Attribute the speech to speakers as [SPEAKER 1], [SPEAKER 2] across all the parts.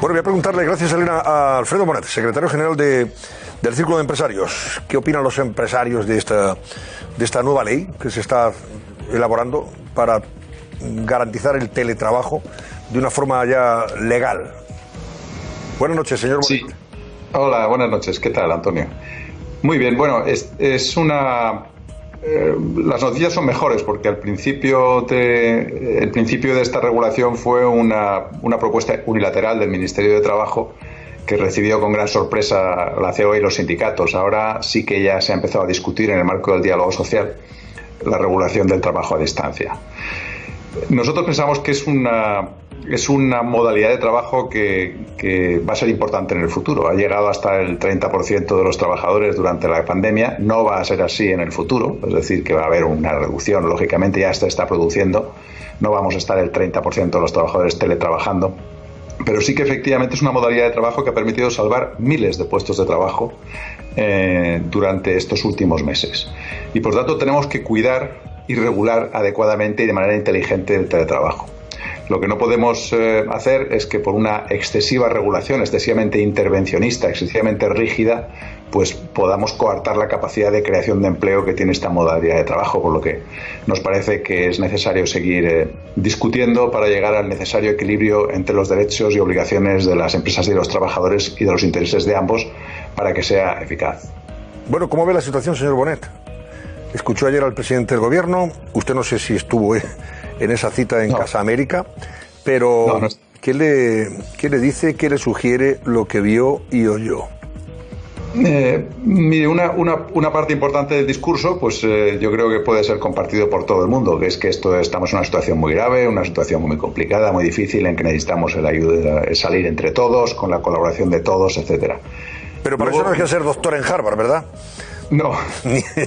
[SPEAKER 1] Bueno, voy a preguntarle, gracias Elena, a Alfredo Bonet, secretario general del Círculo de Empresarios. ¿Qué opinan los empresarios de esta nueva ley que se está elaborando para garantizar el teletrabajo de una forma ya legal? Buenas noches, señor Bonet.
[SPEAKER 2] Sí. Hola, buenas noches. ¿Qué tal, Antonio? Muy bien, bueno, las noticias son mejores porque el principio de esta regulación fue una propuesta unilateral del Ministerio de Trabajo que recibió con gran sorpresa la COE y los sindicatos. Ahora sí que ya se ha empezado a discutir en el marco del diálogo social la regulación del trabajo a distancia. Nosotros pensamos que es una modalidad de trabajo que va a ser importante en el futuro. Ha llegado hasta el 30% de los trabajadores durante la pandemia. No va a ser así en el futuro, es decir, que va a haber una reducción. Lógicamente ya se está produciendo. No vamos a estar el 30% de los trabajadores teletrabajando. Pero sí que efectivamente es una modalidad de trabajo que ha permitido salvar miles de puestos de trabajo durante estos últimos meses. Y por tanto tenemos que cuidar y regular adecuadamente y de manera inteligente el teletrabajo. Lo que no podemos hacer es que por una excesiva regulación, excesivamente intervencionista, excesivamente rígida, pues podamos coartar la capacidad de creación de empleo que tiene esta modalidad de trabajo, por lo que nos parece que es necesario seguir discutiendo para llegar al necesario equilibrio entre los derechos y obligaciones de las empresas y de los trabajadores y de los intereses de ambos para que sea eficaz.
[SPEAKER 1] Bueno, ¿cómo ve la situación, señor Bonet? Escuchó ayer al presidente del gobierno, usted no sé si estuvo en esa cita en Casa América, pero
[SPEAKER 2] no.
[SPEAKER 1] ¿Qué le dice, qué le sugiere lo que vio y oyó?
[SPEAKER 2] Mire, una parte importante del discurso, pues yo creo que puede ser compartido por todo el mundo, que es que estamos en una situación muy grave, una situación muy complicada, muy difícil, en que necesitamos el ayuda, salir entre todos, con la colaboración de todos, etcétera.
[SPEAKER 1] Pero para eso no hay que ser doctor en Harvard, ¿verdad?
[SPEAKER 2] No.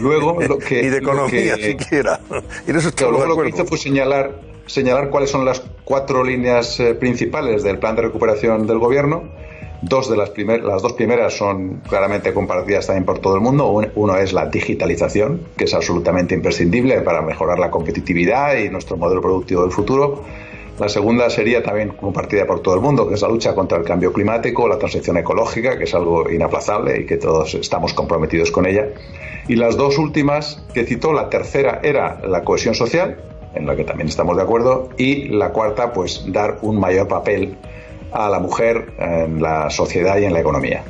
[SPEAKER 2] Luego lo que
[SPEAKER 1] ni de economía siquiera. Y en eso estoy
[SPEAKER 2] luego lo que hizo fue señalar cuáles son las 4 líneas principales del plan de recuperación del gobierno. Las dos primeras son claramente compartidas también por todo el mundo. Uno es la digitalización, que es absolutamente imprescindible para mejorar la competitividad y nuestro modelo productivo del futuro. La segunda sería también compartida por todo el mundo, que es la lucha contra el cambio climático, la transición ecológica, que es algo inaplazable y que todos estamos comprometidos con ella. Y las dos últimas que citó, la tercera era la cohesión social, en la que también estamos de acuerdo, y la cuarta, pues dar un mayor papel a la mujer en la sociedad y en la economía.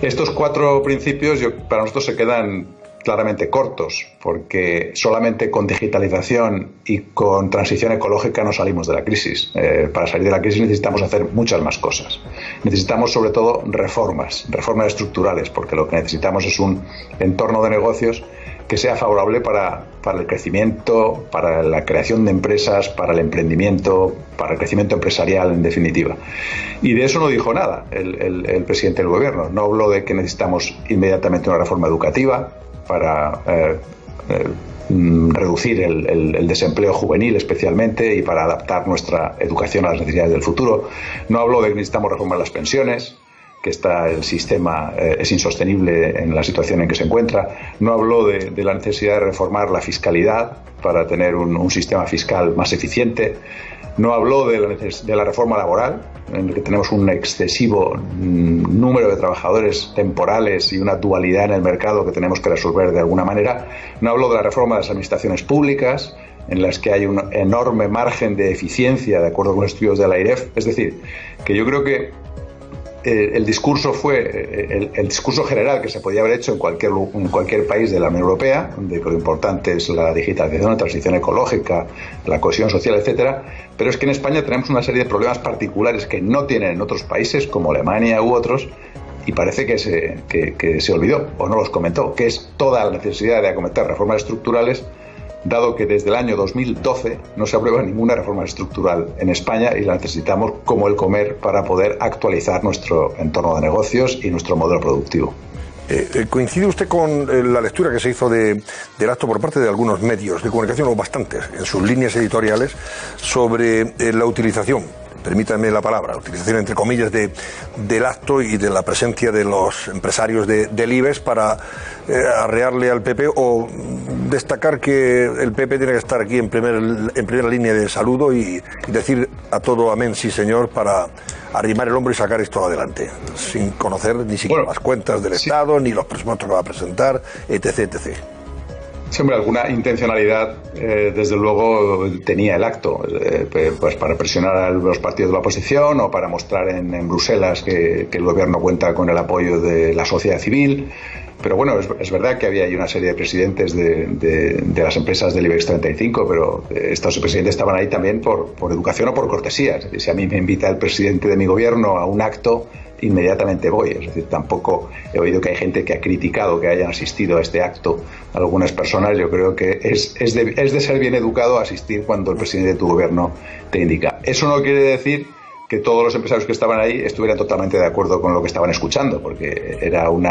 [SPEAKER 2] Estos 4 principios para nosotros se quedan claramente cortos, porque solamente con digitalización y con transición ecológica no salimos de la crisis. Para salir de la crisis necesitamos hacer muchas más cosas. Necesitamos sobre todo reformas estructurales, porque lo que necesitamos es un entorno de negocios que sea favorable para el crecimiento, para la creación de empresas, para el emprendimiento, para el crecimiento empresarial, en definitiva. Y de eso no dijo nada el presidente del gobierno. No habló de que necesitamos inmediatamente una reforma educativa para reducir el desempleo juvenil especialmente y para adaptar nuestra educación a las necesidades del futuro. No habló de que necesitamos reformar las pensiones, que el sistema es insostenible en la situación en que se encuentra. No habló de la necesidad de reformar la fiscalidad para tener un sistema fiscal más eficiente. No habló de la reforma laboral, en la que tenemos un excesivo número de trabajadores temporales y una dualidad en el mercado que tenemos que resolver de alguna manera. No habló de la reforma de las administraciones públicas, en las que hay un enorme margen de eficiencia, de acuerdo con estudios de la AIREF. Es decir, que yo creo que el discurso fue el discurso general que se podía haber hecho en cualquier país de la Unión Europea, de que lo importante es la digitalización, la transición ecológica, la cohesión social, etcétera. Pero es que en España tenemos una serie de problemas particulares que no tienen en otros países, como Alemania u otros, y parece que se olvidó o no los comentó, que es toda la necesidad de acometer reformas estructurales, dado que desde el año 2012 no se aprueba ninguna reforma estructural en España y la necesitamos como el comer para poder actualizar nuestro entorno de negocios y nuestro modelo productivo.
[SPEAKER 1] ¿Coincide usted con la lectura que se hizo del acto por parte de algunos medios de comunicación, o bastantes, en sus líneas editoriales, sobre la utilización permítanme la palabra, utilización entre comillas del acto y de la presencia de los empresarios del IBEX para arrearle al PP o destacar que el PP tiene que estar aquí en primera línea de saludo y decir a todo amén sí señor para arrimar el hombro y sacar esto adelante, sin conocer ni siquiera las cuentas del Estado, ni los presupuestos que va a presentar, etc, etc.
[SPEAKER 2] Sí, hombre, alguna intencionalidad, desde luego, tenía el acto, pues para presionar a los partidos de la oposición o para mostrar en Bruselas que el gobierno cuenta con el apoyo de la sociedad civil. Pero bueno, es verdad que había ahí una serie de presidentes de las empresas del IBEX 35, pero estos presidentes estaban ahí también por educación o por cortesía. Es decir, si a mí me invita el presidente de mi gobierno a un acto, inmediatamente voy. Es decir, tampoco he oído que hay gente que ha criticado que hayan asistido a este acto. Algunas personas, yo creo que es de ser bien educado asistir cuando el presidente de tu gobierno te indica. Eso no quiere decir que todos los empresarios que estaban ahí estuvieran totalmente de acuerdo con lo que estaban escuchando, porque era un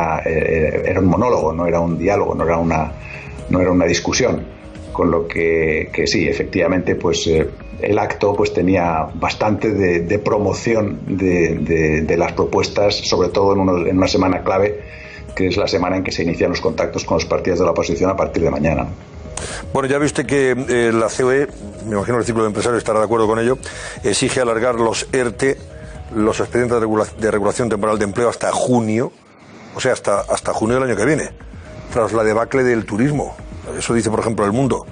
[SPEAKER 2] monólogo, no era un diálogo, no era una discusión. Con lo que sí, efectivamente, pues el acto pues tenía bastante de promoción de las propuestas, sobre todo en una semana clave, que es la semana en que se inician los contactos con los partidos de la oposición a partir de mañana.
[SPEAKER 1] Bueno, ya viste que la COE, me imagino el Círculo de Empresarios estará de acuerdo con ello, exige alargar los ERTE, los expedientes de regulación temporal de empleo, hasta junio, o sea, hasta junio del año que viene, tras la debacle del turismo. Eso dice, por ejemplo, El Mundo.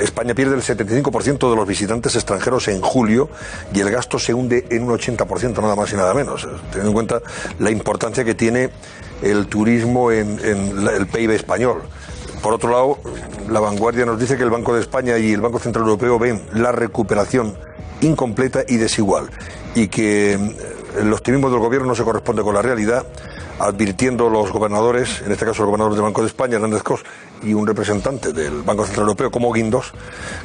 [SPEAKER 1] España pierde el 75% de los visitantes extranjeros en julio y el gasto se hunde en un 80%, nada más y nada menos, teniendo en cuenta la importancia que tiene el turismo en el PIB español. Por otro lado, La Vanguardia nos dice que el Banco de España y el Banco Central Europeo ven la recuperación incompleta y desigual y que el optimismo del gobierno no se corresponde con la realidad, advirtiendo los gobernadores, en este caso el gobernador del Banco de España, Hernández Cos, y un representante del Banco Central Europeo como Guindos,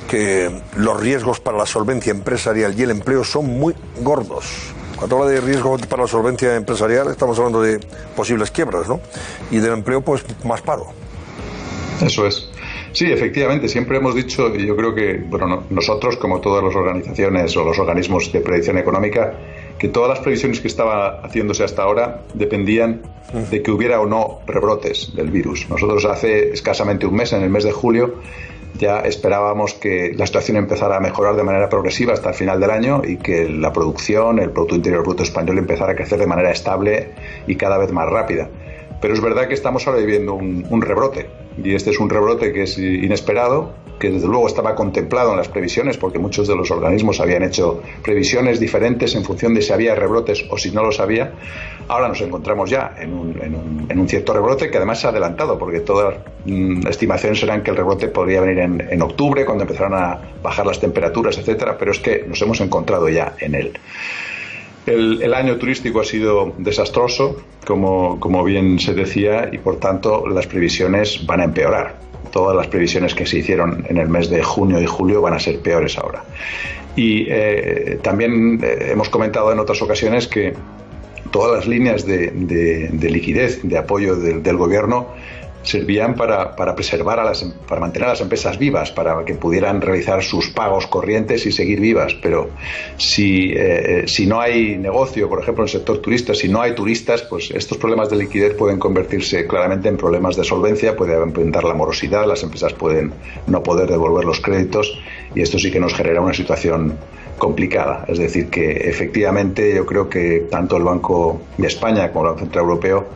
[SPEAKER 1] que los riesgos para la solvencia empresarial y el empleo son muy gordos. Cuando habla de riesgo para la solvencia empresarial estamos hablando de posibles quiebras, ¿no? Y del empleo, pues más paro.
[SPEAKER 2] Eso es. Sí, efectivamente, siempre hemos dicho, y yo creo que, bueno, nosotros, como todas las organizaciones o los organismos de predicción económica, que todas las previsiones que estaba haciéndose hasta ahora dependían de que hubiera o no rebrotes del virus. Nosotros hace escasamente un mes, en el mes de julio, ya esperábamos que la situación empezara a mejorar de manera progresiva hasta el final del año y que la producción, el Producto Interior Bruto español, empezara a crecer de manera estable y cada vez más rápida. Pero es verdad que estamos ahora viviendo un rebrote, y este es un rebrote que es inesperado, que desde luego estaba contemplado en las previsiones, porque muchos de los organismos habían hecho previsiones diferentes en función de si había rebrotes o si no los había. Ahora nos encontramos ya en un cierto rebrote que además se ha adelantado, porque todas las estimaciones eran que el rebrote podría venir en octubre, cuando empezaron a bajar las temperaturas, etcétera, pero es que nos hemos encontrado ya en él. El año turístico ha sido desastroso, como bien se decía, y por tanto las previsiones van a empeorar. Todas las previsiones que se hicieron en el mes de junio y julio van a ser peores ahora. Y también hemos comentado en otras ocasiones que todas las líneas de liquidez, de apoyo del gobierno, servían para preservar para mantener a las empresas vivas, para que pudieran realizar sus pagos corrientes y seguir vivas. Pero si no hay negocio, por ejemplo en el sector turista, si no hay turistas, pues estos problemas de liquidez pueden convertirse claramente en problemas de solvencia, puede aumentar la morosidad, las empresas pueden no poder devolver los créditos, y esto sí que nos genera una situación complicada. Es decir, que efectivamente yo creo que tanto el Banco de España como el Banco Central Europeo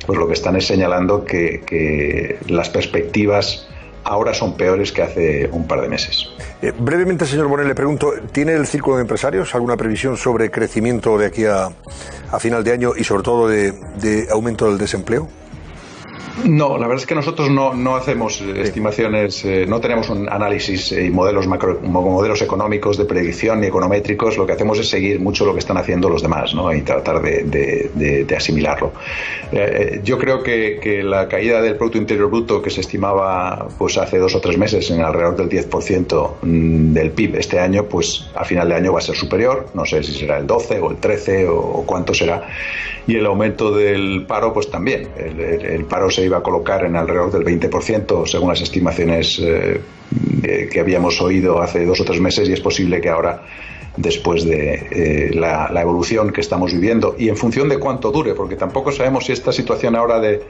[SPEAKER 2] pues lo que están es señalando que las perspectivas ahora son peores que hace un par de meses.
[SPEAKER 1] Brevemente, señor Bonell, le pregunto, ¿tiene el Círculo de Empresarios alguna previsión sobre crecimiento de aquí a final de año y sobre todo de aumento del desempleo?
[SPEAKER 2] No, la verdad es que nosotros no hacemos estimaciones, no tenemos un análisis y modelos económicos de predicción ni econométricos. Lo que hacemos es seguir mucho lo que están haciendo los demás, ¿no? Y tratar de asimilarlo. Yo creo que la caída del Producto Interior Bruto, que se estimaba pues hace 2 o 3 meses en alrededor del 10% del PIB este año, pues a final de año va a ser superior. No sé si será el 12 o el 13 o cuánto será. Y el aumento del paro, pues también. El paro se iba a colocar en alrededor del 20%, según las estimaciones que habíamos oído hace 2 o 3 meses, y es posible que ahora después de la evolución que estamos viviendo y en función de cuánto dure, porque tampoco sabemos si esta situación ahora de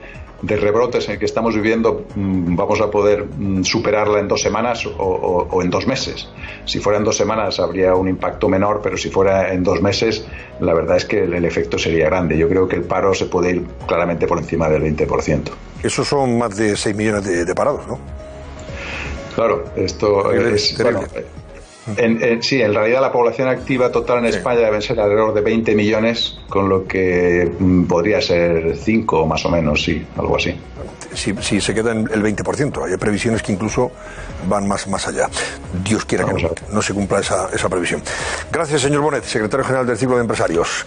[SPEAKER 2] rebrotes en el que estamos viviendo vamos a poder superarla en 2 semanas o en 2 meses. Si fuera en 2 semanas habría un impacto menor, pero si fuera en 2 meses la verdad es que el efecto sería grande. Yo creo que el paro se puede ir claramente por encima del 20%.
[SPEAKER 1] Esos son más de 6 millones de parados, ¿no?
[SPEAKER 2] Claro, esto es... Bueno, sí, en realidad la población activa total en España debe ser alrededor de 20 millones, con lo que podría ser 5 más o menos, sí, algo así.
[SPEAKER 1] Si se queda en el 20%, hay previsiones que incluso van más allá. Dios quiera que no se cumpla esa previsión. Gracias, señor Bonet, secretario general del Círculo de Empresarios.